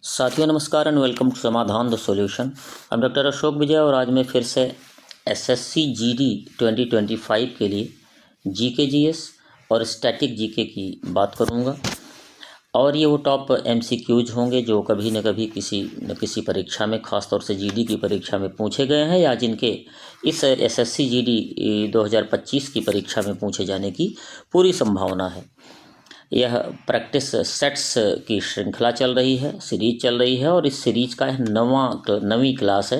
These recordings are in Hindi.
साथियों नमस्कार एंड वेलकम टू समाधान द सॉल्यूशन। हम डॉक्टर अशोक विजय और आज मैं फिर से एसएससी जीडी 2025 के लिए जीके जीएस और स्टैटिक जीके की बात करूंगा। और ये वो टॉप एमसीक्यूज होंगे जो कभी न कभी किसी न किसी परीक्षा में, ख़ासतौर से जीडी की परीक्षा में पूछे गए हैं या जिनके इस एसएससी जीडी 2025 की परीक्षा में पूछे जाने की पूरी संभावना है। यह प्रैक्टिस सेट्स की श्रृंखला चल रही है, सीरीज चल रही है और इस सीरीज का नवीं क्लास है,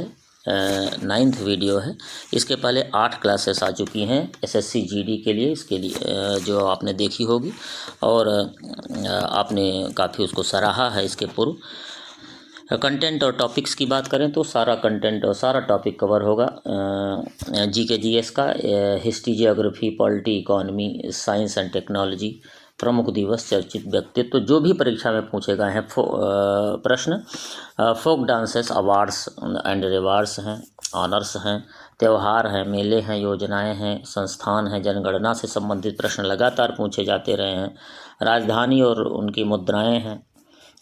9th वीडियो है। इसके पहले 8 क्लासेस आ चुकी हैं एसएससी जीडी के लिए, इसके लिए जो आपने देखी होगी और आपने काफ़ी उसको सराहा है। इसके पूर्व कंटेंट और टॉपिक्स की बात करें तो सारा कंटेंट और सारा टॉपिक कवर होगा जीके जीएस का। History, geography, polity, economy, science and technology, प्रमुख दिवस, चर्चित व्यक्तित्व, जो भी परीक्षा में पूछे गए हैं प्रश्न, folk dances, awards and rewards हैं, ऑनर्स हैं, त्यौहार हैं, मेले हैं, योजनाएं हैं, संस्थान हैं, जनगणना से संबंधित प्रश्न लगातार पूछे जाते रहे हैं, राजधानी और उनकी मुद्राएं हैं,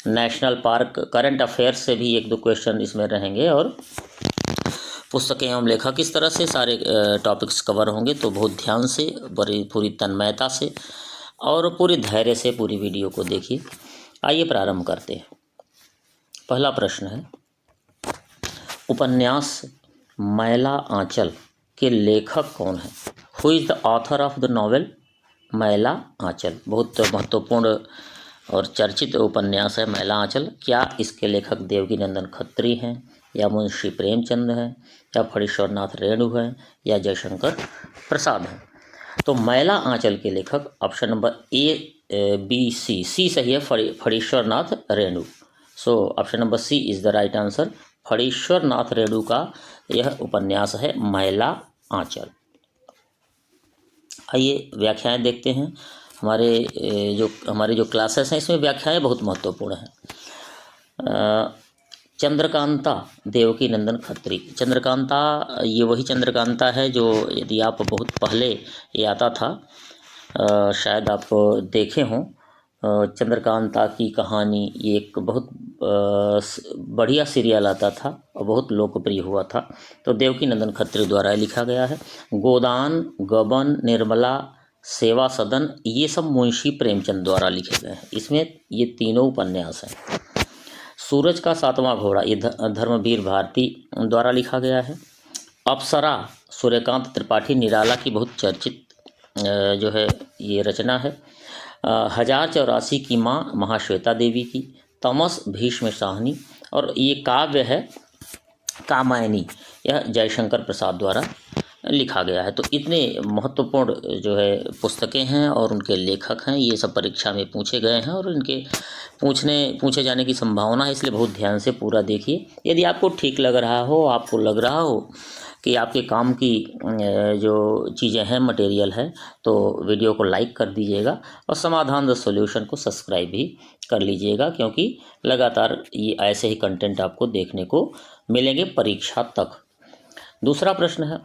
नेशनल पार्क, करंट अफेयर्स से भी 1-2 क्वेश्चन इसमें रहेंगे और पुस्तकें एवं लेखक, इस तरह से सारे टॉपिक्स कवर होंगे। तो बहुत ध्यान से, पूरी तन्मयता से और पूरे धैर्य से पूरी वीडियो को देखिए। आइए प्रारंभ करते हैं। पहला प्रश्न है, उपन्यास मैला आंचल के लेखक कौन है? Who is the author of the novel मैला आंचल? बहुत महत्वपूर्ण और चर्चित उपन्यास है मैला आंचल। क्या इसके लेखक देवकीनंदन खत्री हैं या मुंशी प्रेमचंद हैं या फणीश्वरनाथ रेणु हैं या जयशंकर प्रसाद हैं? तो मैला आंचल के लेखक ऑप्शन नंबर सी सही है, Phanishwarnath Renu. So option number C is the right answer. Phanishwarnath Renu का यह उपन्यास है मैला आंचल। आइए व्याख्याएं देखते हैं। हमारे जो क्लासेस हैं इसमें व्याख्याएं बहुत महत्वपूर्ण हैं। चंद्रकांता देवकीनंदन खत्री। चंद्रकांता, ये वही चंद्रकांता है जो यदि आप बहुत पहले ये आता था, शायद आप देखे हों, चंद्रकांता की कहानी। ये एक बहुत बढ़िया सीरियल आता था और बहुत लोकप्रिय हुआ था। तो देवकीनंदन खत्री द्वारा लिखा गया है। गोदान, गबन, निर्मला, सेवा सदन, ये सब मुंशी प्रेमचंद द्वारा लिखे गए हैं। इसमें ये तीनों उपन्यास हैं। सूरज का 7वां घोड़ा, ये धर्मवीर भारती द्वारा लिखा गया है। अप्सरा, सूर्यकांत त्रिपाठी निराला की बहुत चर्चित जो है ये रचना है। 1084 की माँ, महाश्वेता देवी की। तमस, भीष्म साहनी। और ये काव्य है कामायनी, यह जयशंकर प्रसाद द्वारा लिखा गया है। तो इतने महत्वपूर्ण जो है पुस्तकें हैं और उनके लेखक हैं, ये सब परीक्षा में पूछे गए हैं और इनके पूछे जाने की संभावना है, इसलिए बहुत ध्यान से पूरा देखिए। यदि आपको ठीक लग रहा हो, आपको लग रहा हो कि आपके काम की जो चीज़ें हैं, मटेरियल है, तो वीडियो को लाइक कर दीजिएगा और समाधान द सॉल्यूशन को सब्सक्राइब भी कर लीजिएगा, क्योंकि लगातार ये ऐसे ही कंटेंट आपको देखने को मिलेंगे परीक्षा तक। दूसरा प्रश्न है,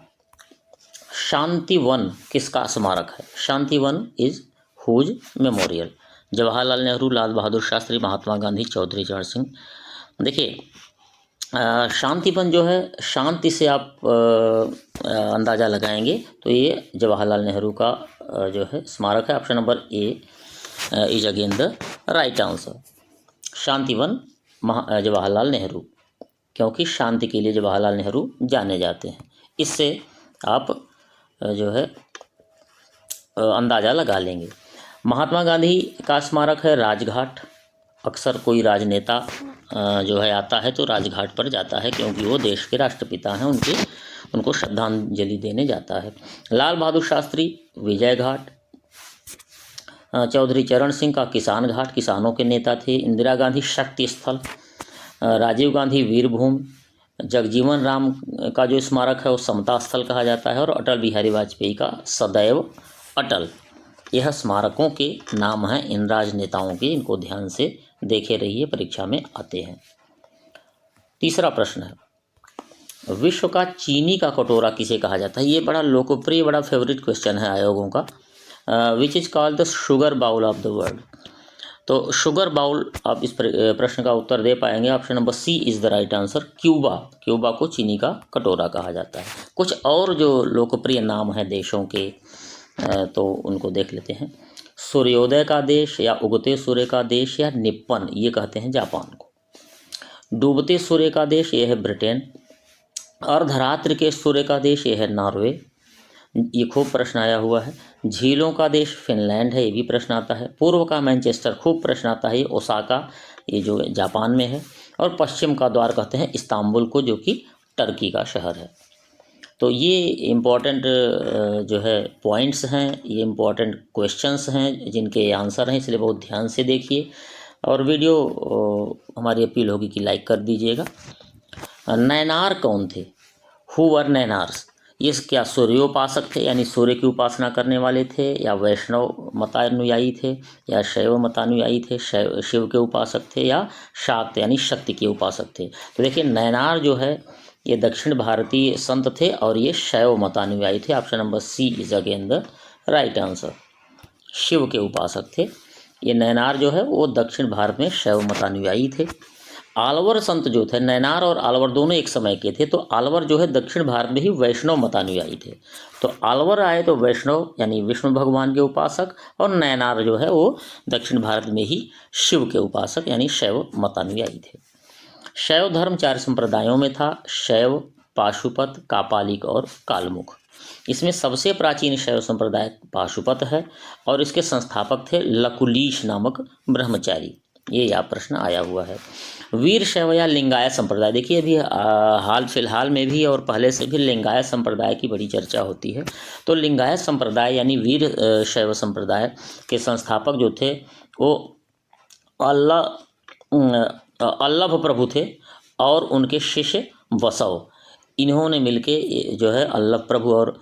शांतिवन किसका स्मारक है? Shantivan is whose memorial? Jawaharlal Nehru, Lal Bahadur Shastri, Mahatma Gandhi, Chaudhary Charan Singh. देखिए, शांतिवन जो है, शांति से आप अंदाज़ा लगाएंगे तो ये जवाहरलाल नेहरू का जो है स्मारक है। Option number A is again the right answer. Shantivan Jawaharlal Nehru, क्योंकि शांति के लिए जवाहरलाल नेहरू जाने जाते हैं। इससे आप जो है अंदाज़ा लगा लेंगे। महात्मा गांधी का स्मारक है राजघाट। अक्सर कोई राजनेता जो है आता है तो राजघाट पर जाता है, क्योंकि वो देश के राष्ट्रपिता हैं, उनको श्रद्धांजलि देने जाता है। लाल बहादुर शास्त्री विजय घाट। चौधरी चरण सिंह का किसान घाट, किसानों के नेता थे। इंदिरा गांधी शक्ति स्थल। राजीव गांधी वीरभूमि। जगजीवन राम का जो स्मारक है वो समता स्थल कहा जाता है। और अटल बिहारी वाजपेयी का सदैव अटल। यह स्मारकों के नाम हैं इन राजनेताओं के, इनको ध्यान से देखे रहिए, परीक्षा में आते हैं। तीसरा प्रश्न है, विश्व का चीनी का कटोरा किसे कहा जाता है? ये बड़ा लोकप्रिय, बड़ा फेवरेट क्वेश्चन है आयोगों का। Which is called the sugar bowl of the world? तो शुगर बाउल, आप इस प्रश्न का उत्तर दे पाएंगे। Option number C is the right answer, Cuba. Cuba को चीनी का कटोरा कहा जाता है। कुछ और जो लोकप्रिय नाम हैं देशों के, तो उनको देख लेते हैं। सूर्योदय का देश या उगते सूर्य का देश या निप्पन, ये कहते हैं जापान को। डूबते सूर्य का देश, ये है ब्रिटेन। अर्धरात्रि के सूर्य का देश, ये है नॉर्वे। ये खूब प्रश्न आया हुआ है। झीलों का देश फिनलैंड है, ये भी प्रश्न आता है। पूर्व का मैनचेस्टर, खूब प्रश्न आता है। ये ओसाका, ये जो जापान में है। और पश्चिम का द्वार कहते हैं इस्तांबुल को, जो कि टर्की का शहर है। तो ये इम्पॉर्टेंट जो है पॉइंट्स हैं, ये इम्पॉर्टेंट क्वेश्चंस हैं जिनके आंसर हैं, इसलिए बहुत ध्यान से देखिए। और वीडियो हमारी अपील होगी कि लाइक कर दीजिएगा। नैनार कौन थे? Who were Nayanars? ये क्या सूर्योपासक थे, यानी सूर्य की उपासना करने वाले थे, या वैष्णव मतानुयायी थे, या शैव मतानुयायी थे, शिव के उपासक थे, या शाक्त यानी शक्ति के उपासक थे? तो देखिए, नैनार जो है ये दक्षिण भारतीय संत थे और ये शैव मतानुयायी थे। Option number C is again the right answer, Shiva के उपासक थे। ये नैनार जो है वो दक्षिण भारत में शैव मतानुयायी थे। आलवर संत जो थे, नैनार और आलवर दोनों एक समय के थे। तो आलवर जो है दक्षिण भारत में ही वैष्णव मतानुयायी थे। तो आलवर आए तो वैष्णव यानी विष्णु भगवान के उपासक, और नैनार जो है वो दक्षिण भारत में ही शिव के उपासक यानी शैव मतानुयायी थे। शैव धर्म 4 संप्रदायों में था: शैव, पाशुपत, कापालिक और कालमुख। इसमें सबसे प्राचीन शैव संप्रदाय पाशुपत है और इसके संस्थापक थे लकुलीश नामक ब्रह्मचारी। ये या प्रश्न आया हुआ है। वीर शैव या लिंगायत संप्रदाय, देखिए अभी हाल फिलहाल में भी और पहले से भी लिंगायत संप्रदाय की बड़ी चर्चा होती है। तो लिंगायत संप्रदाय यानी वीर शैव संप्रदाय के संस्थापक जो थे वो अल्लभ प्रभु थे और उनके शिष्य बसव। इन्होंने मिलके जो है अल्लभ प्रभु और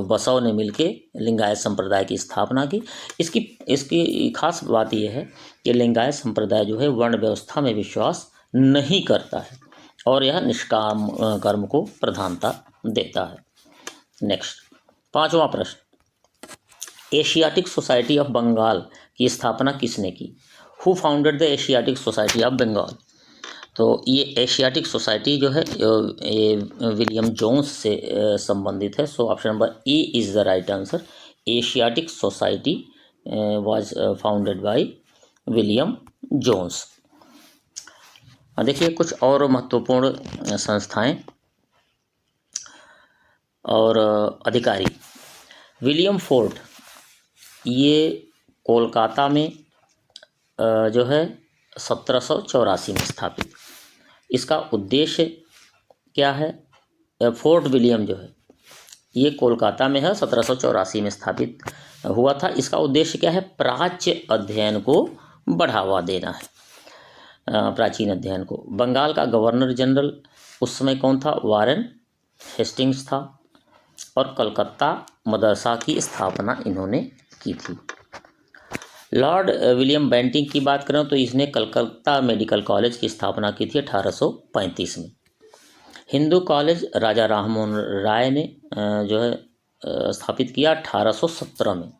बसव ने मिलके लिंगायत संप्रदाय की स्थापना की। इसकी खास बात यह है कि लिंगायत संप्रदाय जो है वर्ण व्यवस्था में विश्वास नहीं करता है और यह निष्काम कर्म को प्रधानता देता है। नेक्स्ट, 5वां प्रश्न, एशियाटिक सोसाइटी ऑफ बंगाल की स्थापना किसने की? Who founded the Asiatic Society of Bengal? तो ये एशियाटिक सोसाइटी जो है ये विलियम जोन्स से संबंधित है। So option number A is the right answer, Asiatic Society was founded by William Jones. देखिए कुछ और महत्वपूर्ण संस्थाएं और अधिकारी। विलियम फोर्ट, ये कोलकाता में जो है 1784 में स्थापित। इसका उद्देश्य क्या है? फोर्ट विलियम जो है ये कोलकाता में है, 1784 में स्थापित हुआ था। इसका उद्देश्य क्या है? प्राच्य अध्ययन को बढ़ावा देना है, प्राचीन अध्ययन को। बंगाल का गवर्नर जनरल उस समय कौन था? वारेन हेस्टिंग्स था और कलकत्ता मदरसा की स्थापना इन्होंने की थी। लॉर्ड विलियम बेंटिंग की बात करें तो इसने कलकत्ता मेडिकल कॉलेज की स्थापना की थी 1835 में। हिंदू कॉलेज राजा राममोहन राय ने जो है स्थापित किया 1817 में।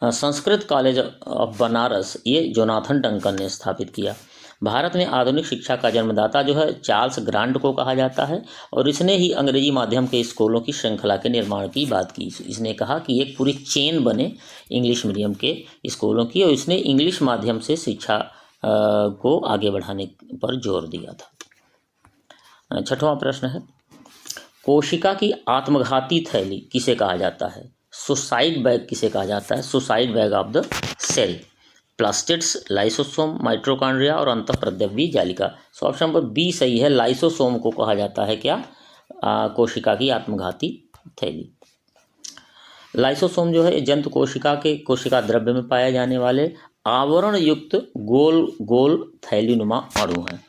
संस्कृत कॉलेज ऑफ बनारस ये जोनाथन डंकन ने स्थापित किया। भारत में आधुनिक शिक्षा का जन्मदाता जो है चार्ल्स ग्रांट को कहा जाता है और इसने ही अंग्रेजी माध्यम के स्कूलों की श्रृंखला के निर्माण की बात की। इसने कहा कि एक पूरी चेन बने इंग्लिश मीडियम के स्कूलों की और इसने इंग्लिश माध्यम से शिक्षा को आगे बढ़ाने पर जोर दिया था। 6वां प्रश्न है, कोशिका की आत्मघाती थैली किसे कहा जाता है? सुसाइड बैग किसे कहा जाता है? Suicide bag of the cell. Plastids, lysosome, mitochondria और अंतःप्रद्रव्य जालिका। सो ऑप्शन नंबर बी सही है, लाइसोसोम को कहा जाता है क्या? कोशिका की आत्मघाती थैली। लाइसोसोम जो है जंतु कोशिका के कोशिका द्रव्य में पाए जाने वाले आवरण युक्त गोल गोल थैलीनुमा अणु हैं।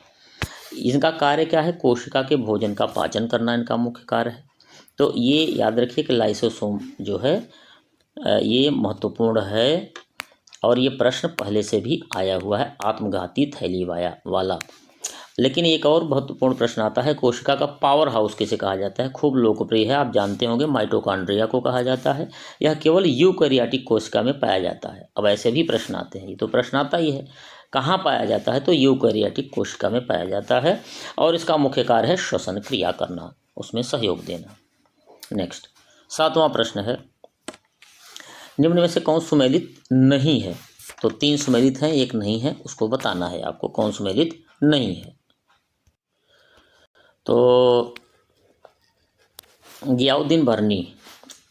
इनका कार्य क्या है? कोशिका के भोजन का पाचन करना इनका मुख्य कार्य है। तो ये याद रखिए कि लाइसोसोम जो है ये महत्वपूर्ण है और ये प्रश्न पहले से भी आया हुआ है, आत्मघाती थैली वाला। लेकिन एक और महत्वपूर्ण प्रश्न आता है, कोशिका का पावर हाउस किसे कहा जाता है? खूब लोकप्रिय है, आप जानते होंगे, माइटोकॉन्ड्रिया को कहा जाता है। यह केवल यूकैरियोटिक कोशिका में पाया जाता है। अब ऐसे भी प्रश्न आते हैं, ये तो प्रश्न आता ही है, कहाँ पाया जाता है? तो यूकैरियोटिक कोशिका में पाया जाता है और इसका मुख्य कार्य है श्वसन क्रिया करना, उसमें सहयोग देना। नेक्स्ट 7वां प्रश्न है, निम्न में से कौन सुमेलित नहीं है? तो 3 सुमेलित हैं, एक नहीं है, उसको बताना है आपको कौन सुमेलित नहीं है। तो गियाउद्दीन बर्नी,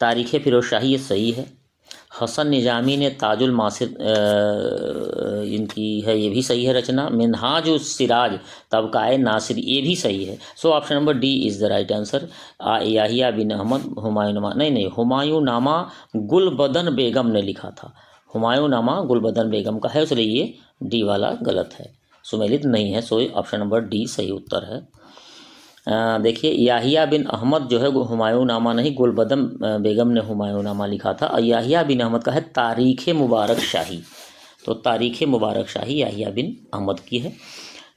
तारीख़ फिरोज़शाही, ये सही है। हसन निजामी ने ताजुल मासिर इनकी है, ये भी सही है रचना। मिन्हाज उस सिराज तबकाए नासिर, ये भी सही है। So option number D is the right answer. Yahya bin Ahmad Humayun नहीं, हुमायूं नामा गुलबदन बेगम ने लिखा था। हुमायूं नामा गुलबदन बेगम का है, इसलिए ये डी वाला गलत है, सुमेलित नहीं है। सो ऑप्शन नंबर डी सही उत्तर है। देखिए, याहिया बिन अहमद जो है हुमायूं नामा नहीं, गुलबदन बेगम ने हुमायूं नामा लिखा था। और याहिया बिन अहमद का है तारीख़ मुबारक शाही। तो तारीख़ मुबारक शाही याहिया बिन अहमद की है।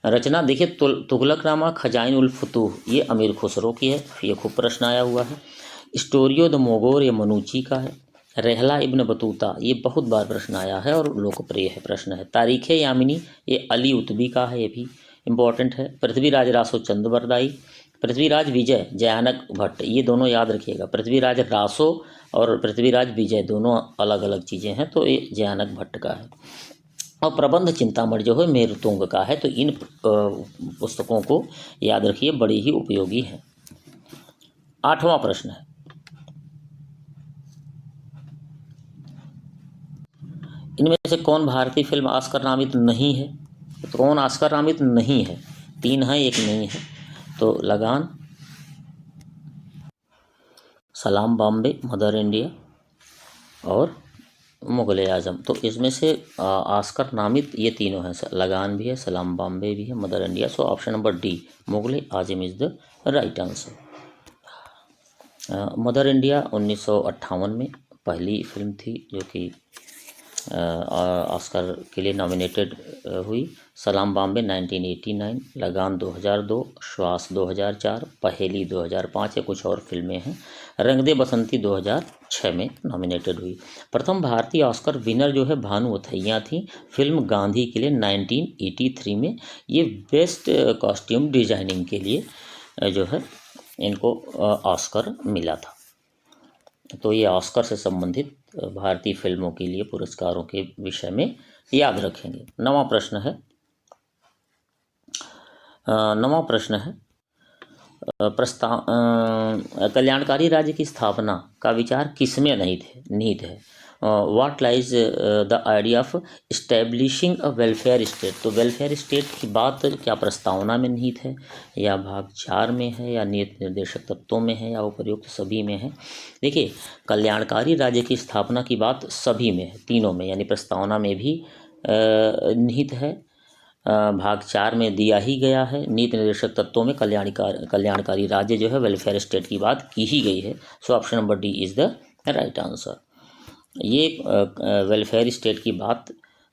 रचना देखिए, तुगलकनामा खजाइन उल फुतूह, ये अमीर खुसरो की है, ये खूब प्रश्न आया हुआ है। स्टोरियो द मोगोर, ये मनूची का है। रहला इब्न बतूता, ये बहुत बार प्रश्न आया है और लोकप्रिय है प्रश्न है। तारीख़ यामिनी, ये अली उतबी का है, ये भी इम्पॉर्टेंट है। पृथ्वीराज रासो चंदबरदाई, पृथ्वीराज विजय जयानक भट्ट, ये दोनों याद रखिएगा। पृथ्वीराज रासो और पृथ्वीराज विजय दोनों अलग अलग चीज़ें हैं, तो ये जयानक भट्ट का है। और प्रबंध चिंतामणि जो है मेरुतुंग का है। तो इन पुस्तकों को याद रखिए, बड़ी ही उपयोगी हैं। 8वां प्रश्न है, इनमें से कौन भारतीय फिल्म ऑस्कर नामित नहीं है? तो कौन ऑस्कर नामित नहीं है? 3 है, एक नहीं है। तो लगान, सलाम बॉम्बे, मदर इंडिया और मुग़ल आज़म। तो इसमें से ऑस्कर नामित ये तीनों हैं, लगान भी है, सलाम बॉम्बे भी है, mother India. So option number D Mughal Azam is the right answer. Mother India 1958 में पहली फिल्म थी जो कि ऑस्कर के लिए नॉमिनेटेड हुई। सलाम बॉम्बे 1989, लगान 2002, श्वास 2004, पहेली 2005, या कुछ और फिल्में हैं। रंग दे बसंती 2006 में नॉमिनेटेड हुई। प्रथम भारतीय ऑस्कर विनर जो है भानु अथैया थी, फिल्म गांधी के लिए 1983 में। ये बेस्ट कॉस्ट्यूम डिजाइनिंग के लिए जो है इनको ऑस्कर मिला था। तो ये ऑस्कर से संबंधित भारतीय फिल्मों के लिए पुरस्कारों के विषय में याद रखेंगे। 9वां प्रश्न है कल्याणकारी राज्य की स्थापना का विचार किसमें निहित है? What lies the idea of establishing a welfare state? तो वेलफेयर स्टेट की बात क्या प्रस्तावना में निहित है, या भाग 4 में है, या नीति निर्देशक तत्वों में है, या उपर्युक्त सभी में है? देखिए, कल्याणकारी राज्य की स्थापना की बात सभी में है, तीनों में, यानी प्रस्तावना में भी निहित है, भाग 4 में दिया ही गया है, नीति निर्देशक तत्वों में कल्याणकारी राज्य जो है वेलफेयर स्टेट की बात की ही गई है। So option number D is the right answer. ये वेलफेयर स्टेट की बात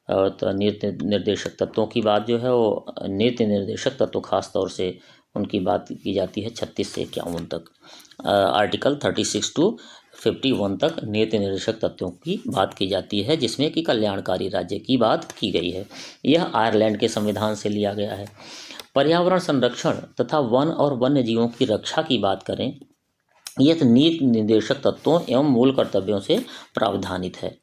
तो नीति निर्देशक तत्वों की बात जो है वो नीति निर्देशक तत्व खास तौर से उनकी बात की जाती है 36 से 51 तक, आर्टिकल 36 to 51 तक नीति निर्देशक तत्वों की बात की जाती है, जिसमें कि कल्याणकारी राज्य की बात की गई है। यह आयरलैंड के संविधान से लिया गया है। पर्यावरण संरक्षण तथा वन और वन्य जीवों की रक्षा की बात करें, यह नीति निर्देशक तत्वों एवं मूल कर्तव्यों से प्रावधानित है।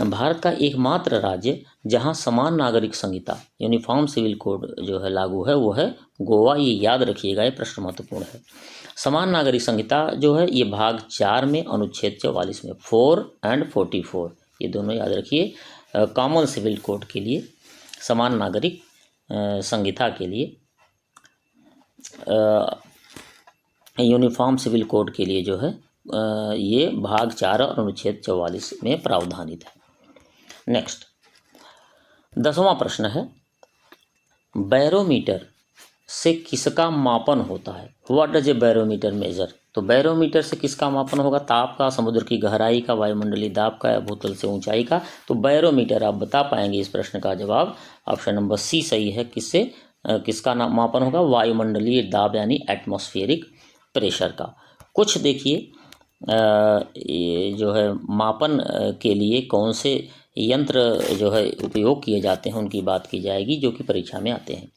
भारत का एकमात्र राज्य जहां समान नागरिक संहिता यूनिफॉर्म सिविल कोड जो है लागू है वो है गोवा। ये याद रखिएगा, ये प्रश्न महत्वपूर्ण है। समान नागरिक संहिता जो है ये भाग 4 में अनुच्छेद 44 में 4 and 44 ये दोनों याद रखिए। कॉमन सिविल कोड के लिए, समान नागरिक संहिता के लिए, यूनिफॉर्म सिविल कोड के लिए जो है ये भाग 4 और अनुच्छेद 44 में प्रावधानित है। नेक्स्ट 10वां प्रश्न है, बैरोमीटर से किसका मापन होता है? What does a barometer measure? तो बैरोमीटर से किसका मापन होगा? ताप का, समुद्र की गहराई का, वायुमंडलीय दाब का, या भूतल से ऊंचाई का? तो बैरोमीटर आप बता पाएंगे इस प्रश्न का जवाब ऑप्शन नंबर सी सही है। किससे? किसका मापन होगा? वायुमंडलीय दाब यानी एटमॉस्फेरिक प्रेशर का। कुछ देखिए ये जो है मापन के लिए कौन से यंत्र जो है उपयोग किए जाते हैं उनकी बात की जाएगी, जो कि परीक्षा में आते हैं।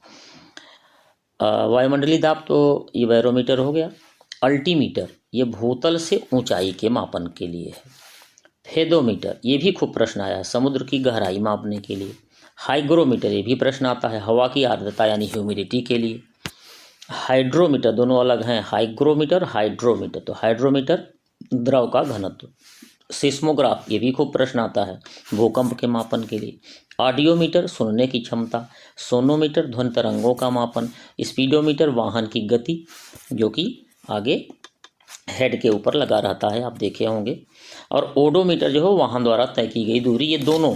वायुमंडलीय दाब तो ये बैरोमीटर हो गया। अल्टीमीटर ये भूतल से ऊंचाई के मापन के लिए है। फेदोमीटर ये भी खूब प्रश्न आया है, समुद्र की गहराई मापने के लिए। हाइग्रोमीटर ये भी प्रश्न आता है, हवा की आर्द्रता यानी ह्यूमिडिटी के लिए। हाइड्रोमीटर दोनों अलग हैं, हाइग्रोमीटर हाइड्रोमीटर। तो हाइड्रोमीटर द्रव का घनत्व। सिस्मोग्राफ ये भी खूब प्रश्न आता है, भूकंप के मापन के लिए। ऑडियोमीटर सुनने की क्षमता। सोनोमीटर ध्वनि तरंगों का मापन। स्पीडोमीटर वाहन की गति, जो कि आगे हेड के ऊपर लगा रहता है, आप देखे होंगे। और ओडोमीटर जो है वाहन द्वारा तय की गई दूरी। ये दोनों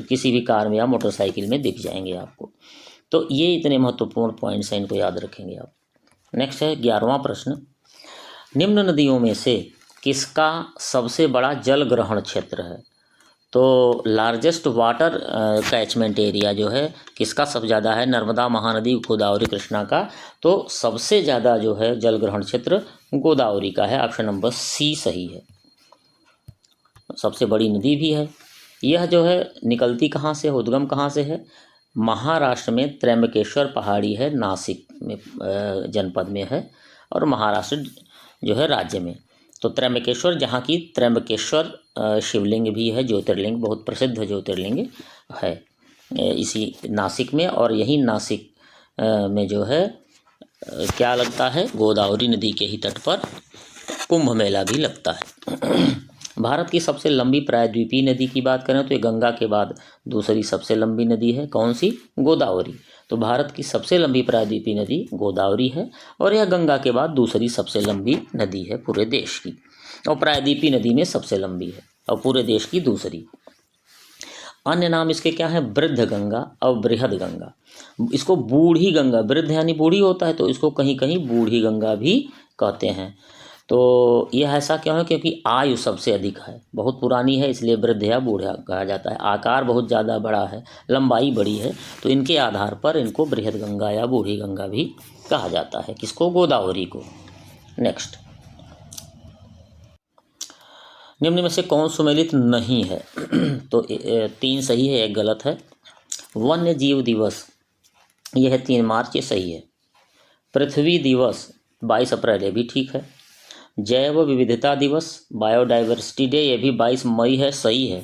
किसी भी कार में या मोटरसाइकिल में दिख जाएंगे आपको। तो ये इतने महत्वपूर्ण पॉइंट्स हैं, इनको याद रखेंगे आप। नेक्स्ट है 11वां प्रश्न, निम्न नदियों में से किसका सबसे बड़ा जल ग्रहण क्षेत्र है? तो लार्जेस्ट वाटर कैचमेंट एरिया जो है किसका सबसे ज़्यादा है? नर्मदा, महानदी, गोदावरी, कृष्णा का। तो सबसे ज़्यादा जो है जल ग्रहण क्षेत्र गोदावरी का है। ऑप्शन नंबर सी सही है। सबसे बड़ी नदी भी है। यह जो है निकलती कहाँ से, उद्गम कहाँ से है? महाराष्ट्र में त्र्यंबकेश्वर पहाड़ी है, नासिक में जनपद में है, और महाराष्ट्र जो है राज्य में। तो त्र्यंबकेश्वर, जहाँ की त्र्यंबकेश्वर शिवलिंग भी है, ज्योतिर्लिंग, बहुत प्रसिद्ध ज्योतिर्लिंग है इसी नासिक में। और यही नासिक में जो है क्या लगता है? गोदावरी नदी के ही तट पर कुंभ मेला भी लगता है। भारत की सबसे लंबी प्रायद्वीपीय नदी की बात करें तो ये गंगा के बाद दूसरी सबसे लंबी नदी है। कौन सी? गोदावरी। तो भारत की सबसे लंबी प्रायद्वीपीय नदी गोदावरी है, और यह गंगा के बाद दूसरी सबसे लंबी नदी है पूरे देश की। और प्रायद्वीपीय नदी में सबसे लंबी है और पूरे देश की दूसरी। अन्य नाम इसके क्या है? वृद्ध गंगा और बृहद गंगा। इसको बूढ़ी गंगा, वृद्ध यानी बूढ़ी होता है, तो इसको कहीं कहीं बूढ़ी गंगा भी कहते हैं। तो यह ऐसा क्यों है? क्योंकि आयु सबसे अधिक है, बहुत पुरानी है, इसलिए वृद्ध या बूढ़ा कहा जाता है। आकार बहुत ज़्यादा बड़ा है, लंबाई बड़ी है, तो इनके आधार पर इनको बृहद गंगा या बूढ़ी गंगा भी कहा जाता है। किसको? गोदावरी को। नेक्स्ट, निम्न में से कौन सुमेलित नहीं है? तो 3 सही है, 1 गलत है। वन्य जीव दिवस यह है 3 मार्च, ये सही है। पृथ्वी दिवस 22 अप्रैल, ये भी ठीक है। जैव विविधता दिवस, बायोडाइवर्सिटी डे, ये भी 22 मई है, सही है।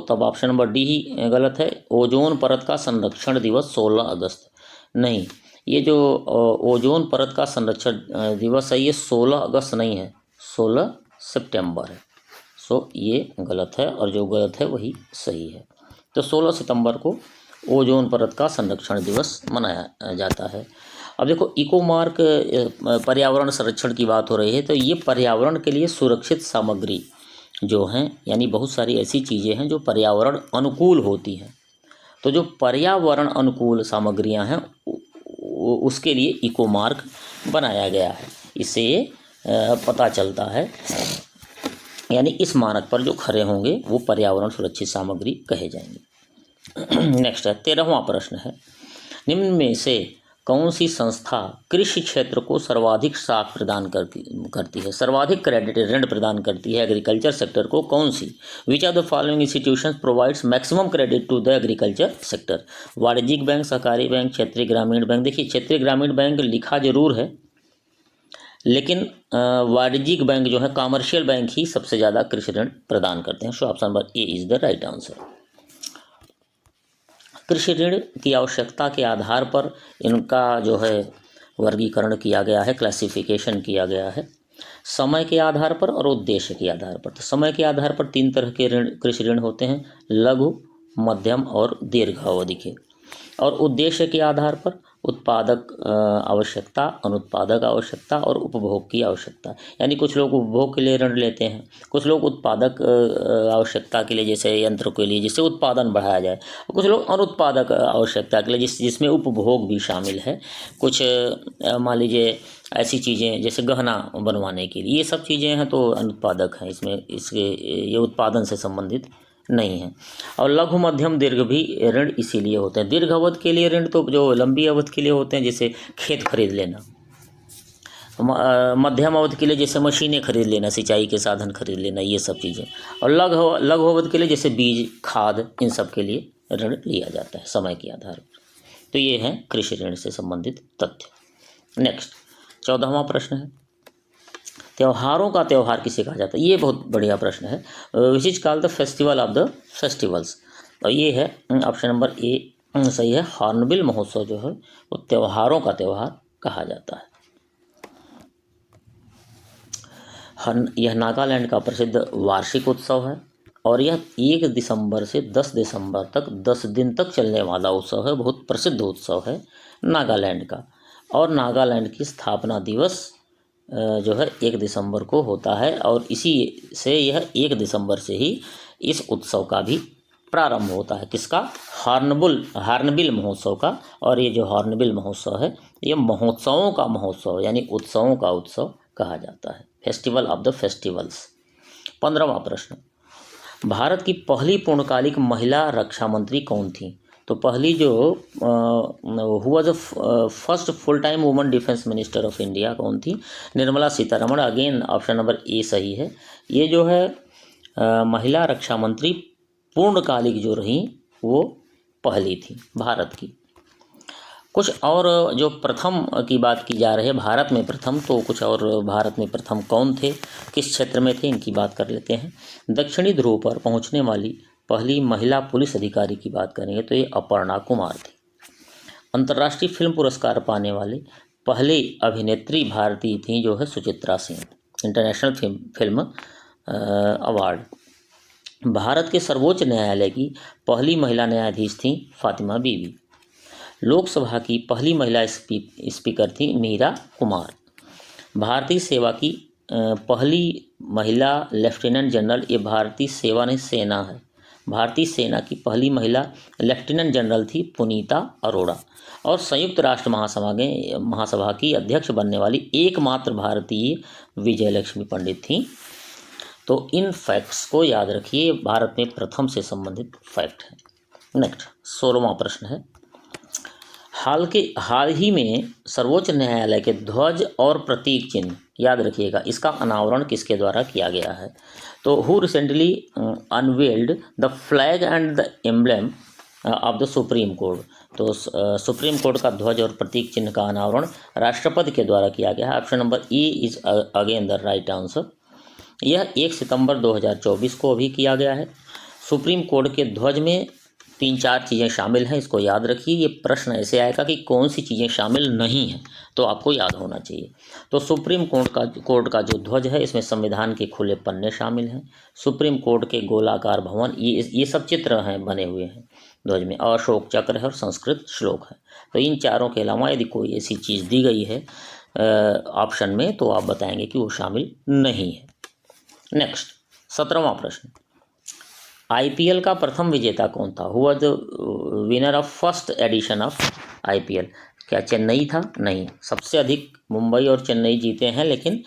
तब ऑप्शन नंबर डी ही गलत है। ओजोन परत का संरक्षण दिवस 16 अगस्त, नहीं, ये जो ओजोन परत का संरक्षण दिवस है ये 16 अगस्त नहीं है, 16 सितंबर है। ये गलत है, और जो गलत है वही सही है। तो 16 सितंबर को ओजोन परत का संरक्षण दिवस मनाया जाता है। अब देखो, इकोमार्क पर्यावरण संरक्षण की बात हो रही है, तो ये पर्यावरण के लिए सुरक्षित सामग्री जो हैं, यानी बहुत सारी ऐसी चीज़ें हैं जो पर्यावरण अनुकूल होती हैं। तो जो पर्यावरण अनुकूल सामग्रियां हैं उसके लिए इकोमार्क बनाया गया है। इससे ये पता चलता है, यानी इस मानक पर जो खरे होंगे वो पर्यावरण सुरक्षित सामग्री कहे जाएंगे। नेक्स्ट है 13वां प्रश्न है, निम्न में से कौन सी संस्था कृषि क्षेत्र को सर्वाधिक साख प्रदान करती है, सर्वाधिक क्रेडिट ऋण प्रदान करती है एग्रीकल्चर सेक्टर को? कौन सी? Which are the following institutions provides maximum credit to the agriculture sector? वाणिज्यिक बैंक, सहकारी बैंक, क्षेत्रीय ग्रामीण बैंक। देखिए, क्षेत्रीय ग्रामीण बैंक लिखा जरूर है, लेकिन वाणिज्यिक बैंक जो है, कॉमर्शियल बैंक ही सबसे ज़्यादा कृषि ऋण प्रदान करते हैं। सो option number A is the right answer. कृषि ऋण की आवश्यकता के आधार पर इनका जो है वर्गीकरण किया गया है, क्लासिफिकेशन किया गया है, समय के आधार पर और उद्देश्य के आधार पर। तो समय के आधार पर 3 तरह के ऋण, कृषि ऋण होते हैं, लघु, मध्यम और दीर्घ अवधि के। और उद्देश्य के आधार पर उत्पादक आवश्यकता, अनुत्पादक आवश्यकता और उपभोग की आवश्यकता। यानी कुछ लोग उपभोग के लिए ऋण लेते हैं, कुछ लोग उत्पादक आवश्यकता के लिए, जैसे यंत्र के लिए जिससे उत्पादन बढ़ाया जाए, और कुछ लोग अनुत्पादक आवश्यकता के लिए जिसमें उपभोग भी शामिल है। कुछ मान लीजिए ऐसी चीज़ें जैसे गहना बनवाने के लिए, ये सब चीज़ें हैं तो अनुत्पादक हैं, इसमें इसके ये उत्पादन से संबंधित नहीं है। और लघु मध्यम दीर्घ भी ऋण इसीलिए होते हैं। दीर्घ अवधि के लिए ऋण तो जो लंबी अवधि के लिए होते हैं, जैसे खेत खरीद लेना, मध्यम अवधि के लिए जैसे मशीनें खरीद लेना, सिंचाई के साधन खरीद लेना, ये सब चीज़ें। और लघु अवधि के लिए जैसे बीज, खाद, इन सब के लिए ऋण लिया जाता है समय के आधार पर। तो ये है कृषि ऋण से संबंधित तथ्य। नेक्स्ट 14वां प्रश्न है, त्योहारों का त्योहार किसे कहा जाता है? ये बहुत बढ़िया प्रश्न है। विच is called the festival of the festivals. और ये है ऑप्शन नंबर ए सही है। हॉर्नबिल महोत्सव जो है वो त्योहारों का त्योहार कहा जाता है। यह नागालैंड का प्रसिद्ध वार्षिक उत्सव है और यह 1 दिसंबर से 10 दिसंबर तक 10 दिन तक चलने वाला उत्सव है। बहुत प्रसिद्ध उत्सव है नागालैंड का। और नागालैंड की स्थापना दिवस जो है 1 दिसंबर को होता है और इसी से यह 1 दिसंबर से ही इस उत्सव का भी प्रारंभ होता है। किसका? हॉर्नबिल महोत्सव का। और ये जो हॉर्नबिल महोत्सव है ये महोत्सवों का महोत्सव यानी उत्सवों का उत्सव कहा जाता है। Festival of the festivals. 15वां प्रश्न, भारत की पहली पूर्णकालिक महिला रक्षा मंत्री कौन थी? तो पहली जो who was the first full time woman defence minister of India कौन थी? Nirmala Sitharaman. Again option number ए सही है। ये जो है महिला रक्षा मंत्री पूर्णकालिक जो रही वो पहली थी भारत की। कुछ और जो प्रथम की बात की जा रही है भारत में प्रथम, तो कुछ और भारत में प्रथम कौन थे, किस क्षेत्र में थे, इनकी बात कर लेते हैं। दक्षिणी ध्रुव पर पहुंचने वाली पहली महिला पुलिस अधिकारी की बात करेंगे तो ये अपर्णा कुमार थी। अंतर्राष्ट्रीय फिल्म पुरस्कार पाने वाले पहले अभिनेत्री भारतीय थी जो है Suchitra Sen, international film award. Bharat के सर्वोच्च न्यायालय की पहली महिला न्यायाधीश थी फातिमा बीबी। लोकसभा की पहली महिला स्पीकर थी मीरा कुमार। भारतीय सेवा की पहली महिला लेफ्टिनेंट जनरल, ये भारतीय सेवा नहीं सेना है, भारतीय सेना की पहली महिला लेफ्टिनेंट जनरल थी पुनीता अरोड़ा। और संयुक्त राष्ट्र महासभा की अध्यक्ष बनने वाली एकमात्र भारतीय विजयलक्ष्मी पंडित थी। तो इन फैक्ट्स को याद रखिए, भारत में प्रथम से संबंधित फैक्ट है। नेक्स्ट 16वां प्रश्न है, हाल ही में सर्वोच्च न्यायालय के ध्वज और प्रतीक चिन्ह, याद रखिएगा, इसका अनावरण किसके द्वारा किया गया है? तो who recently unveiled the flag and the emblem of the supreme court. तो सुप्रीम कोर्ट का ध्वज और प्रतीक चिन्ह का अनावरण राष्ट्रपति के द्वारा किया गया है। Option number E is again the right answer. यह 1 सितंबर 2024 को अभी किया गया है। सुप्रीम कोर्ट के ध्वज में 3-4 चीज़ें शामिल हैं, इसको याद रखिए। ये प्रश्न ऐसे आएगा कि कौन सी चीज़ें शामिल नहीं हैं, तो आपको याद होना चाहिए। तो सुप्रीम कोर्ट का जो ध्वज है इसमें संविधान के खुले पन्ने शामिल हैं, सुप्रीम कोर्ट के गोलाकार भवन, ये सब चित्र हैं बने हुए हैं ध्वज में, और अशोक चक्र है और संस्कृत श्लोक है। तो इन चारों के अलावा यदि कोई ऐसी चीज़ दी गई है ऑप्शन में तो आप बताएंगे कि वो शामिल नहीं है। नेक्स्ट 17वां प्रश्न, आईपीएल का प्रथम विजेता कौन था? Who was the winner of first edition of IPL? क्या चेन्नई था? नहीं, सबसे अधिक मुंबई और चेन्नई जीते हैं, लेकिन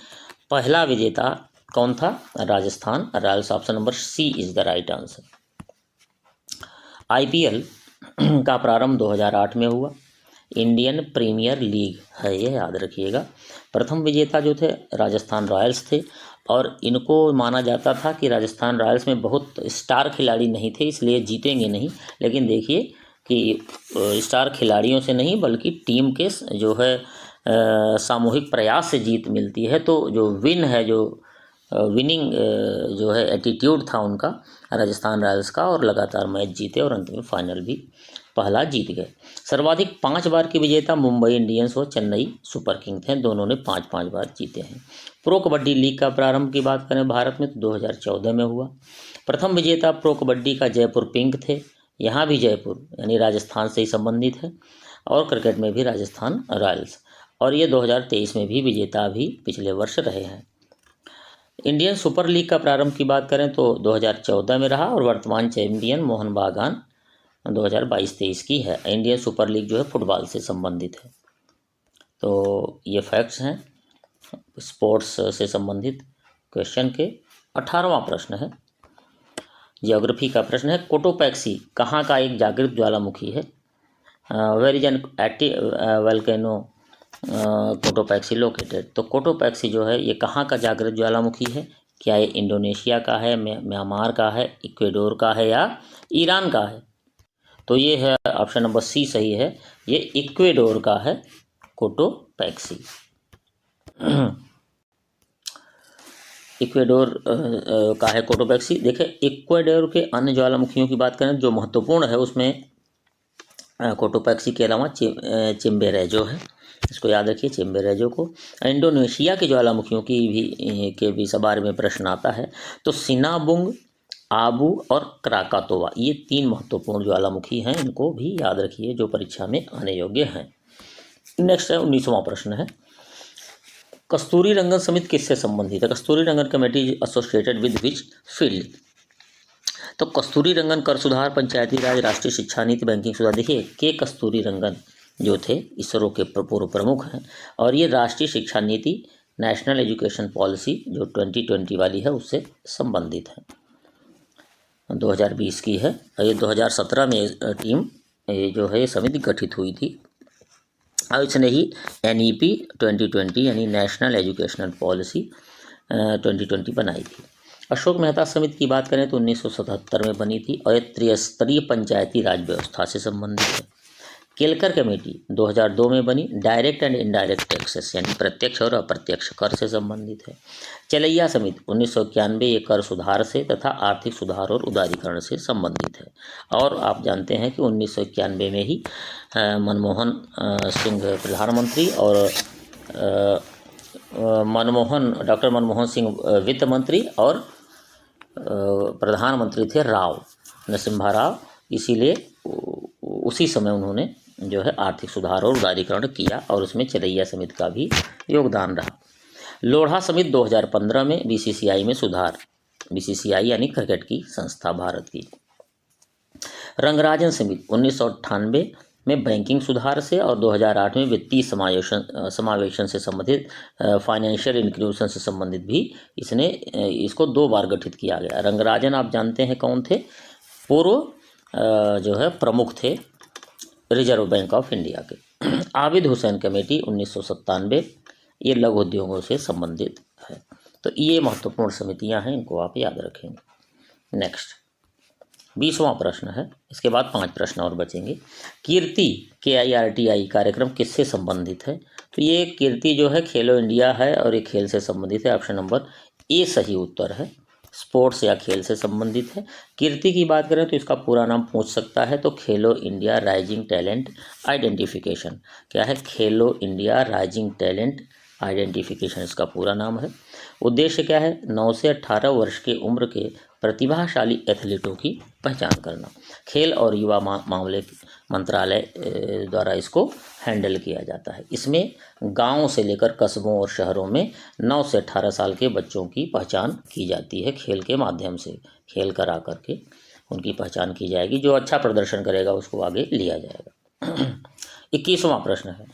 पहला विजेता कौन था? Rajasthan Royals. Option number C is the right answer. IPL का प्रारंभ 2008 में हुआ। इंडियन प्रीमियर लीग है, ये याद रखिएगा। प्रथम विजेता जो थे राजस्थान रॉयल्स थे और इनको माना जाता था कि राजस्थान रॉयल्स में बहुत स्टार खिलाड़ी नहीं थे इसलिए जीतेंगे नहीं, लेकिन देखिए कि स्टार खिलाड़ियों से नहीं बल्कि टीम के जो है सामूहिक प्रयास से जीत मिलती है। तो जो विन है, जो विनिंग जो है एटीट्यूड था उनका राजस्थान रॉयल्स का, और लगातार मैच जीते और अंत में फाइनल भी पहला जीत गए। सर्वाधिक 5 बार के विजेता मुंबई इंडियंस और चेन्नई सुपर किंग थे, दोनों ने 5-5 बार जीते हैं। प्रो कबड्डी लीग का प्रारंभ की बात करें भारत में तो 2014 में हुआ। प्रथम विजेता प्रो कबड्डी का जयपुर पिंक थे, यहाँ भी जयपुर यानी राजस्थान से ही संबंधित है। और क्रिकेट में भी राजस्थान रॉयल्स, और ये 2023 में भी विजेता भी पिछले वर्ष रहे हैं। इंडियन सुपर लीग का प्रारंभ की बात करें तो 2014 में रहा और वर्तमान चैंपियन मोहन बागान 2022-23 की है। इंडियन सुपर लीग जो है फुटबॉल से संबंधित है। तो ये फैक्ट्स हैं स्पोर्ट्स से संबंधित क्वेश्चन के। 18वां प्रश्न है, ज्योग्राफी का प्रश्न है, कोटोपैक्सी कहाँ का एक जागृत ज्वालामुखी है? Where is an active volcano Cotopaxi located? तो कोटोपैक्सी जो है ये कहाँ का जागृत ज्वालामुखी है? क्या ये इंडोनेशिया का है, म्यांमार का है, इक्वेडोर का है या ईरान का है? तो ये है ऑप्शन नंबर सी सही है, ये इक्वेडोर का है कोटोपैक्सी। इक्वेडोर का है कोटोपैक्सी। देखिए इक्वेडोर के अन्य ज्वालामुखियों की बात करें जो महत्वपूर्ण है उसमें कोटोपैक्सी के अलावा चिम्बेरेजो है, इसको याद रखिए चिम्बेरेजो को। इंडोनेशिया के ज्वालामुखियों के भी बारे में प्रश्न आता है, तो सिनाबुंग, आबू और क्राकातोवा ये 3 महत्वपूर्ण ज्वालामुखी हैं, इनको भी याद रखिए जो परीक्षा में आने योग्य हैं। नेक्स्ट है 19वां प्रश्न है, कस्तूरी रंगन समिति किससे संबंधित है? Kasturi Rangan committee associated with which field? तो कस्तूरी रंगन कर सुधार, पंचायती राज, राष्ट्रीय शिक्षा नीति, बैंकिंग सुधार। देखिए के कस्तूरी रंगन जो थे इसरो के पूर्व प्रमुख हैं और ये राष्ट्रीय शिक्षा नीति, नेशनल एजुकेशन पॉलिसी जो 2020 वाली है उससे संबंधित है, 2020 की है। ये 2017 में टीम जो है समिति गठित हुई थी और इसने ही NEP 2020 यानी नेशनल एजुकेशनल पॉलिसी 2020 बनाई थी। अशोक मेहता समिति की बात करें तो 1977 में बनी थी और ये त्रिस्तरीय पंचायती राज व्यवस्था से संबंधित है। केलकर कमेटी 2002 में बनी, डायरेक्ट एंड इनडायरेक्ट टैक्सेस यानी प्रत्यक्ष और अप्रत्यक्ष कर से संबंधित है। चलैया समिति 1991 ये कर सुधार से तथा आर्थिक सुधार और उदारीकरण से संबंधित है। और आप जानते हैं कि 1991 में ही मनमोहन सिंह प्रधानमंत्री और डॉक्टर मनमोहन सिंह वित्त मंत्री और प्रधानमंत्री थे राव नरसिम्हा राव, इसीलिए उसी समय उन्होंने जो है आर्थिक सुधार और उदारीकरण किया और उसमें चलैया समिति का भी योगदान रहा। लोढ़ा समिति 2015 में BCCI में सुधार, BCCI यानी क्रिकेट की संस्था भारत की। रंगराजन समिति 1998 में बैंकिंग सुधार से और 2008 में वित्तीय समावेशन से संबंधित फाइनेंशियल इंक्लूजन से संबंधित भी इसको 2 बार गठित किया गया। रंगराजन आप जानते हैं कौन थे? पूर्व जो है प्रमुख थे रिजर्व बैंक ऑफ इंडिया के। आबिद हुसैन कमेटी 1997 ये लघु उद्योगों से संबंधित है। तो ये महत्वपूर्ण समितियां हैं, इनको आप याद रखेंगे। नेक्स्ट 20वां प्रश्न है, इसके बाद 5 प्रश्न और बचेंगे। कीर्ति KIRTI कार्यक्रम किससे संबंधित है? तो ये कीर्ति जो है खेलो इंडिया है और ये खेल से संबंधित है, ऑप्शन नंबर ए सही उत्तर है, स्पोर्ट्स या खेल से संबंधित है। कीर्ति की बात करें तो इसका पूरा नाम पूछ सकता है, तो खेलो इंडिया राइजिंग टैलेंट आइडेंटिफिकेशन। क्या है? खेलो इंडिया राइजिंग टैलेंट आइडेंटिफिकेशन इसका पूरा नाम है। उद्देश्य क्या है? 9 से 18 वर्ष के उम्र के प्रतिभाशाली एथलीटों की पहचान करना। खेल और युवा मामले मंत्रालय द्वारा इसको हैंडल किया जाता है। इसमें गांव से लेकर कस्बों और शहरों में 9 से 18 साल के बच्चों की पहचान की जाती है। खेल के माध्यम से खेल करा करके उनकी पहचान की जाएगी, जो अच्छा प्रदर्शन करेगा उसको आगे लिया जाएगा। 21वां प्रश्न है,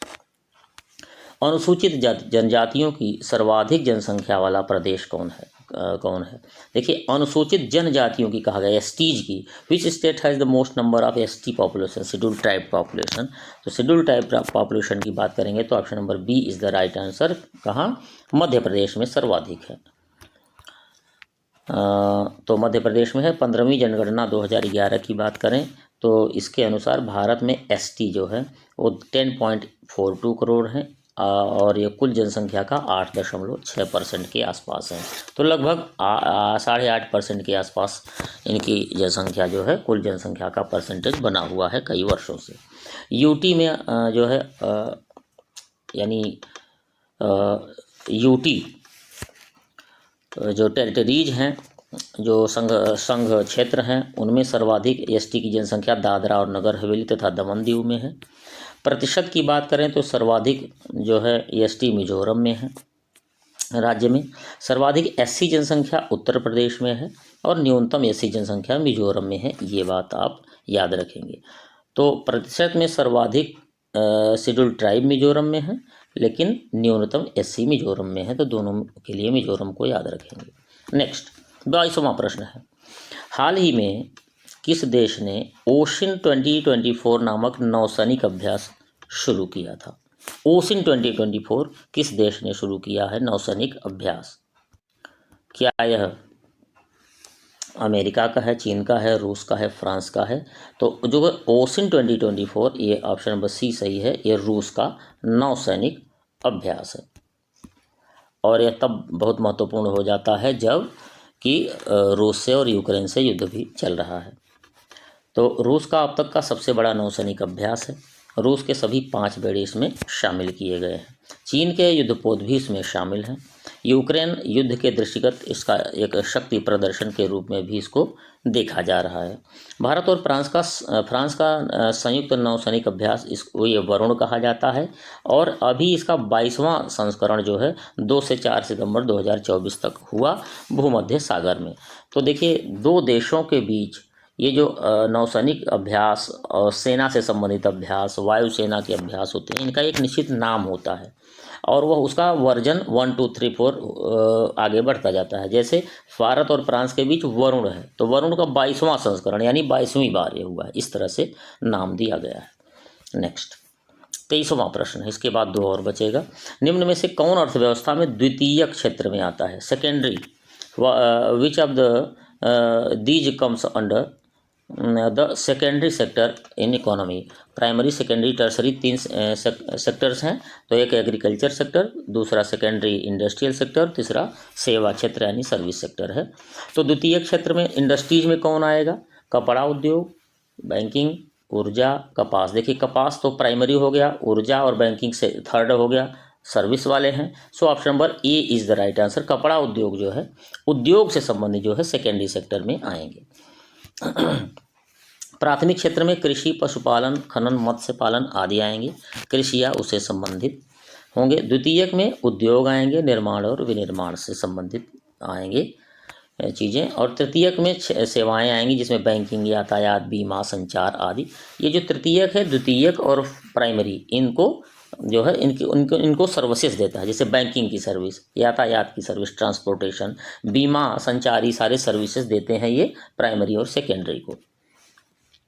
अनुसूचित जनजातियों की सर्वाधिक जनसंख्या वाला प्रदेश कौन है? देखिए अनुसूचित जनजातियों की कहा गया STs की, which state has the most number of ST population, schedule tribe population. तो शेड्यूल ट्राइब पॉपुलेशन की बात करेंगे तो option number B is the right answer. कहाँ? मध्य प्रदेश में सर्वाधिक है। तो मध्य प्रदेश में है। 15वीं जनगणना 2011 की बात करें तो इसके अनुसार भारत में ST जो है वो 10.42 करोड़ हैं और ये कुल जनसंख्या का 8.6% के आसपास है। तो लगभग 8.5% के आसपास इनकी जनसंख्या जो है कुल जनसंख्या का परसेंटेज बना हुआ है कई वर्षों से। यूटी में जो है यानी यूटी जो टेरिटरीज हैं, जो संघ क्षेत्र हैं, उनमें सर्वाधिक ST की जनसंख्या दादरा और नगर हवेली तथा दमन दीव में है। प्रतिशत की बात करें तो सर्वाधिक जो है ST मिजोरम में है। राज्य में सर्वाधिक SC जनसंख्या उत्तर प्रदेश में है और न्यूनतम SC जनसंख्या मिजोरम में है, ये बात आप याद रखेंगे। तो प्रतिशत में सर्वाधिक शेड्यूल ट्राइब मिजोरम में है लेकिन न्यूनतम SC मिजोरम में है, तो दोनों के लिए मिजोरम को याद रखेंगे। नेक्स्ट 22वां प्रश्न है, हाल ही में किस देश ने ओशिन 2024 नामक नौसैनिक अभ्यास शुरू किया था? ओशिन 2024 किस देश ने शुरू किया है नौसैनिक अभ्यास? क्या यह अमेरिका का है, चीन का है, रूस का है, फ्रांस का है? तो जो ओशिन 2024, ये ऑप्शन नंबर सी सही है, ये रूस का नौसैनिक अभ्यास है। और यह तब बहुत महत्वपूर्ण हो जाता है जब कि रूस से और यूक्रेन से युद्ध भी चल रहा है। तो रूस का अब तक का सबसे बड़ा नौसैनिक अभ्यास है। रूस के सभी 5 बेड़े इसमें शामिल किए गए हैं। चीन के युद्धपोत भी इसमें शामिल हैं। यूक्रेन युद्ध के दृष्टिगत इसका एक शक्ति प्रदर्शन के रूप में भी इसको देखा जा रहा है। भारत और फ्रांस का संयुक्त नौसैनिक अभ्यास इसको ये वरुण कहा जाता है। और अभी इसका 22वां संस्करण जो है 2 से 4 सितंबर 2024 तक हुआ भूमध्य सागर में। तो देखिए, 2 देशों के बीच ये जो नौसैनिक अभ्यास और सेना से संबंधित अभ्यास, वायुसेना के अभ्यास होते हैं, इनका एक निश्चित नाम होता है और वह उसका वर्जन 1, 2, 3, 4 आगे बढ़ता जाता है। जैसे भारत और फ्रांस के बीच वरुण है, तो वरुण का 22वां संस्करण यानी 22वीं बार ये हुआ है, इस तरह से नाम दिया गया है। नेक्स्ट 23वां प्रश्न है, इसके बाद 2 और बचेगा। निम्न में से कौन अर्थव्यवस्था में द्वितीयक क्षेत्र में आता है? Secondary, which of the these comes under the secondary sector in economy? Primary, secondary, tertiary 3 sectors हैं। तो एक एग्रीकल्चर सेक्टर, दूसरा सेकेंडरी इंडस्ट्रियल सेक्टर, तीसरा सेवा क्षेत्र यानी सर्विस सेक्टर है। तो द्वितीय क्षेत्र में इंडस्ट्रीज में कौन आएगा? कपड़ा उद्योग, बैंकिंग, ऊर्जा, कपास। देखिए, कपास तो प्राइमरी हो गया, ऊर्जा और बैंकिंग से थर्ड हो गया, सर्विस वाले हैं। सो option number A is the right answer. कपड़ा उद्योग जो है, उद्योग से संबंधित जो है सेकेंडरी सेक्टर में आएंगे। प्राथमिक क्षेत्र में कृषि, पशुपालन, खनन, मत्स्य पालन आदि आएंगे, कृषि या उससे संबंधित होंगे। द्वितीयक में उद्योग आएंगे, निर्माण और विनिर्माण से संबंधित आएंगे चीज़ें। और तृतीयक में सेवाएं आएंगी, जिसमें बैंकिंग, यातायात, बीमा, संचार आदि। ये जो तृतीयक है, द्वितीयक और प्राइमरी, इनको जो है इनको सर्विसेज देता है। जैसे बैंकिंग की सर्विस, यातायात की सर्विस, ट्रांसपोर्टेशन, बीमा, संचारी सारे सर्विसेज देते हैं ये प्राइमरी और सेकेंडरी को,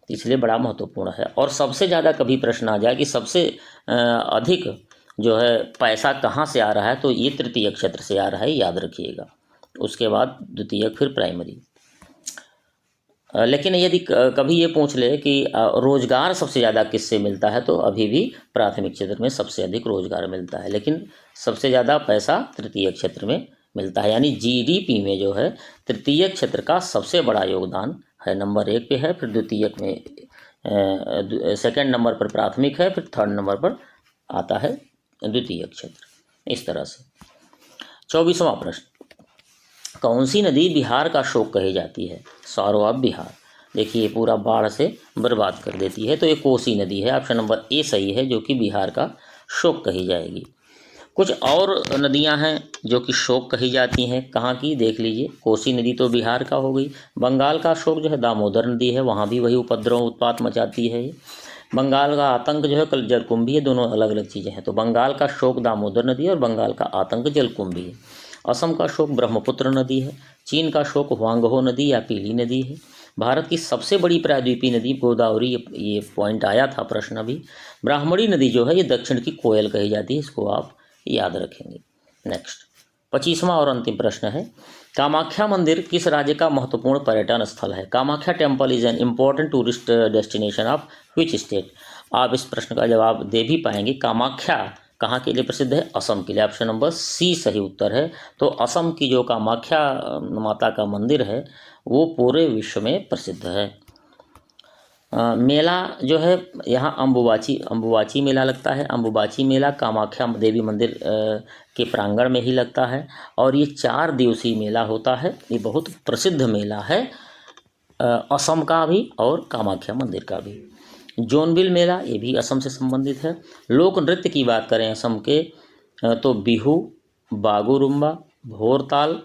इसलिए बड़ा महत्वपूर्ण है। और सबसे ज़्यादा कभी प्रश्न आ जाए कि सबसे अधिक जो है पैसा कहाँ से आ रहा है, तो ये तृतीय क्षेत्र से आ रहा है, याद रखिएगा। उसके बाद द्वितीय, फिर प्राइमरी। लेकिन यदि कभी ये पूछ ले कि रोजगार सबसे ज़्यादा किससे मिलता है, तो अभी भी प्राथमिक क्षेत्र में सबसे अधिक रोजगार मिलता है, लेकिन सबसे ज़्यादा पैसा तृतीय क्षेत्र में मिलता है। यानी जीडीपी में जो है तृतीय क्षेत्र का सबसे बड़ा योगदान है, नंबर 1 पे है, फिर द्वितीयक में सेकंड नंबर पर प्राथमिक है, फिर थर्ड नंबर पर आता है द्वितीय क्षेत्र। इस तरह से 24वां प्रश्न, कौन सी नदी बिहार का शोक कही जाती है? Sorrow of Bihar. देखिए, पूरा बाढ़ से बर्बाद कर देती है, तो ये कोसी नदी है, ऑप्शन नंबर ए सही है, जो कि बिहार का शोक कही जाएगी। कुछ और नदियां हैं जो कि शोक कही जाती हैं, कहाँ की देख लीजिए। कोसी नदी तो बिहार का हो गई। बंगाल का शोक जो है दामोदर नदी है, वहाँ भी वही उपद्रव उत्पात मचाती है। बंगाल का आतंक जो है कल जलकुंभी है, दोनों अलग अलग चीज़ें हैं। तो बंगाल का शोक दामोदर नदी है और बंगाल का आतंक जलकुंभी है। असम का शोक ब्रह्मपुत्र नदी है। चीन का शोक हुआंगहो नदी या पीली नदी है। भारत की सबसे बड़ी प्रायद्वीपीय नदी गोदावरी, ये पॉइंट आया था प्रश्न अभी। ब्राह्मणी नदी जो है ये दक्षिण की कोयल कही जाती है, इसको आप याद रखेंगे। नेक्स्ट 25वां और अंतिम प्रश्न है, कामाख्या मंदिर किस राज्य का महत्वपूर्ण पर्यटन स्थल है? Kamakhya temple is an important tourist destination of which state? आप इस प्रश्न का जवाब दे भी पाएंगे। कामाख्या कहाँ के लिए प्रसिद्ध है? असम के लिए, ऑप्शन नंबर सी सही उत्तर है। तो असम की जो कामाख्या माता का मंदिर है वो पूरे विश्व में प्रसिद्ध है। मेला जो है यहाँ अम्बुबाची मेला लगता है। अम्बुबाची मेला कामाख्या देवी मंदिर के प्रांगण में ही लगता है और ये 4 दिवसीय मेला होता है। ये बहुत प्रसिद्ध मेला है असम का भी और कामाख्या मंदिर का भी। जोनबिल मेला ये भी असम से संबंधित है। लोक नृत्य की बात करें असम के तो बिहू, बागुरुम्बा, भोरताल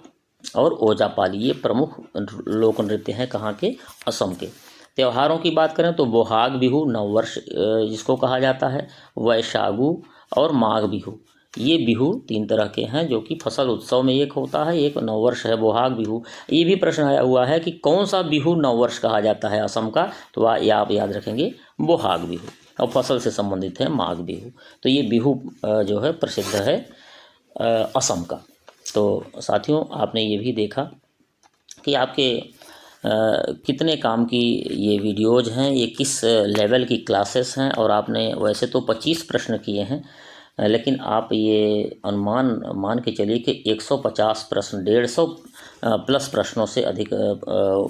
और ओजापाली ये प्रमुख लोक नृत्य हैं कहाँ के? असम के। त्योहारों की बात करें तो बोहाग बिहू नववर्ष जिसको कहा जाता है, वैशागु और माघ बिहू ये बिहू 3 तरह के हैं जो कि फसल उत्सव में एक होता है, एक नववर्ष है बोहाग बिहू। ये भी प्रश्न आया हुआ है कि कौन सा बिहू नववर्ष कहा जाता है असम का, तो आप याद रखेंगे बोहाग बिहू, और फसल से संबंधित है माघ बिहू। तो ये बिहू जो है प्रसिद्ध है असम का। तो साथियों, आपने ये भी देखा कि आपके कितने काम की ये वीडियोज़ हैं, ये किस लेवल की क्लासेस हैं, और आपने वैसे तो 25 प्रश्न किए हैं, लेकिन आप ये अनुमान मान के चलिए कि 150 प्रश्न, 150 प्लस प्रश्नों से अधिक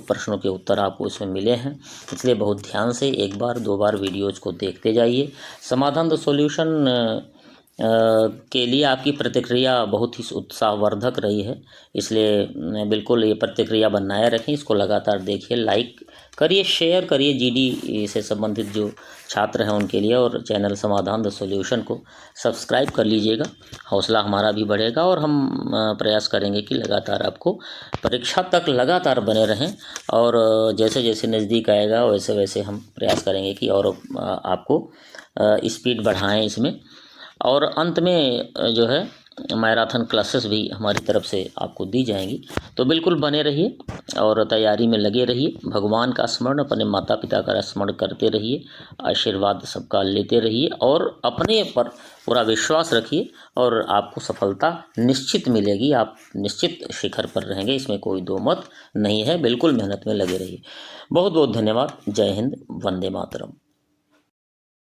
प्रश्नों के उत्तर आपको इसमें मिले हैं। इसलिए बहुत ध्यान से 1 बार 2 बार वीडियोज़ को देखते जाइए। समाधान द सॉल्यूशन के लिए आपकी प्रतिक्रिया बहुत ही उत्साहवर्धक रही है, इसलिए बिल्कुल ये प्रतिक्रिया बनाए रखें, इसको लगातार देखिए, लाइक करिए, शेयर करिए जीडी से संबंधित जो छात्र हैं उनके लिए, और चैनल समाधान द सॉल्यूशन को सब्सक्राइब कर लीजिएगा। हौसला हमारा भी बढ़ेगा और हम प्रयास करेंगे कि लगातार आपको परीक्षा तक लगातार बने रहें, और जैसे जैसे नज़दीक आएगा वैसे वैसे हम प्रयास करेंगे कि और आपको स्पीड बढ़ाएं इसमें। और अंत में जो है मैराथन क्लासेस भी हमारी तरफ से आपको दी जाएंगी। तो बिल्कुल बने रहिए और तैयारी में लगे रहिए। भगवान का स्मरण, अपने माता पिता का स्मरण करते रहिए, आशीर्वाद सबका लेते रहिए, और अपने पर पूरा विश्वास रखिए, और आपको सफलता निश्चित मिलेगी। आप निश्चित शिखर पर रहेंगे, इसमें कोई दो मत नहीं है। बिल्कुल मेहनत में लगे रहिए। बहुत बहुत धन्यवाद। जय हिंद, वंदे मातरम।